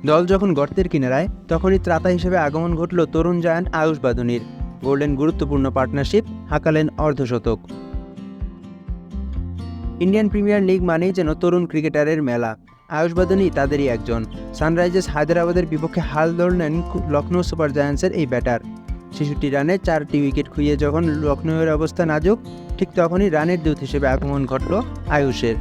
দল যখন গর্তের কিনারায়, তখনই ত্রাতা হিসেবে আগমন ঘটল তরুণ জায়ান্ট আয়ুষ বাদুনির। গড়লেন গুরুত্বপূর্ণ পার্টনারশিপ, হাঁকালেন অর্ধশতক। ইন্ডিয়ান প্রিমিয়ার লিগ মানেই যেন তরুণ ক্রিকেটারের মেলা। আয়ুষ বাদুনি তাদেরই একজন। সানরাইজার্স হায়দরাবাদের বিপক্ষে হাল ধরলেন লখনৌ সুপার জায়ান্টসের এই ব্যাটার। ৬৬ রানে 4টি উইকেট খুইয়ে যখন লখনৌয়ের অবস্থা নাজুক, ঠিক তখনই রানের দূত হিসেবে আগমন ঘটল আয়ুষের।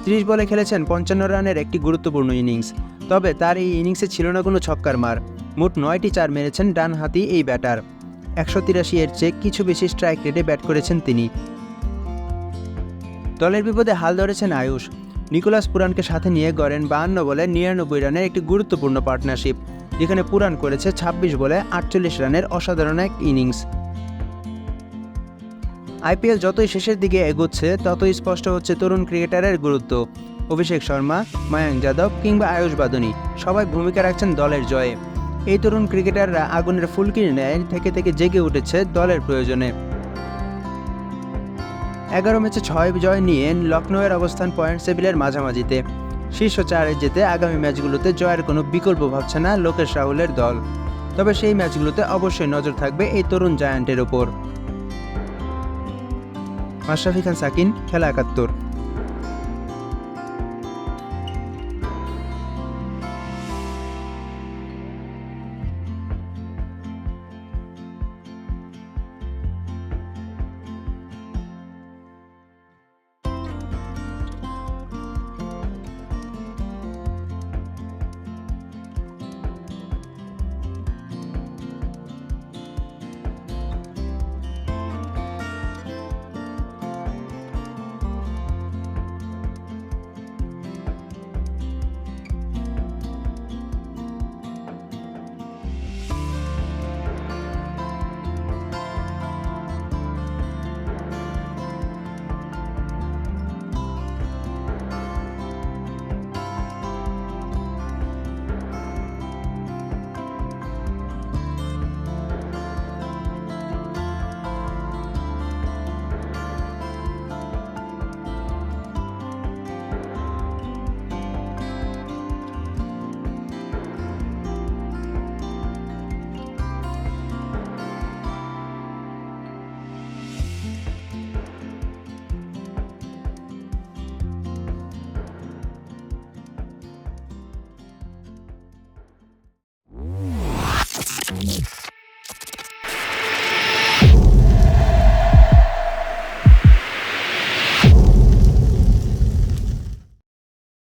৩০ বলে খেলেছেন ৫৫ রানের একটি গুরুত্বপূর্ণ ইনিংস। তবে তার এই ইনিংসে ছিল না কোনো ছক্কার মার। মোট ৯টি চার মেরেছেন ডানহাতি এই ব্যাটার। ১৮৩ এর চেয়ে কিছু বেশি স্ট্রাইক রেটে ব্যাট করেছেন তিনি। দলের বিপদে হাল ধরেছেন আয়ুষ। নিকোলাস পুরানকে সাথে নিয়ে গড়েন ৫২ বলে ৯৯ রানের একটি গুরুত্বপূর্ণ পার্টনারশিপ, যেখানে পুরান করেছে ২৬ বলে ৪৮ রানের অসাধারণ এক ইনিংস। আইপিএল যতই শেষের দিকে এগোচ্ছে, ততই স্পষ্ট হচ্ছে তরুণ ক্রিকেটারের গুরুত্ব। অভিষেক শর্মা, মায়াঙ্ক যাদব কিংবা আয়ুষ বাদুনি সবাই ভূমিকা রাখছেন দলের জয়ে। এই তরুণ ক্রিকেটাররা আগুনের ফুলকির ন্যায় থেকে থেকে জেগে উঠেছে দলের প্রয়োজনে। ১১ ম্যাচে ৬ জয় নিয়ে লখনৌয়ের অবস্থান পয়েন্ট টেবিলের মাঝামাঝিতে। শীর্ষ ৪-এ যেতে আগামী ম্যাচগুলোতে জয়ের কোনো বিকল্প ভাবছে না লোকেশ রাহুলের দল। তবে সেই ম্যাচগুলোতে অবশ্যই নজর থাকবে এই তরুণ জায়ান্টের ওপর। মাশরাফি খান সাকিন, খেলা ৭১।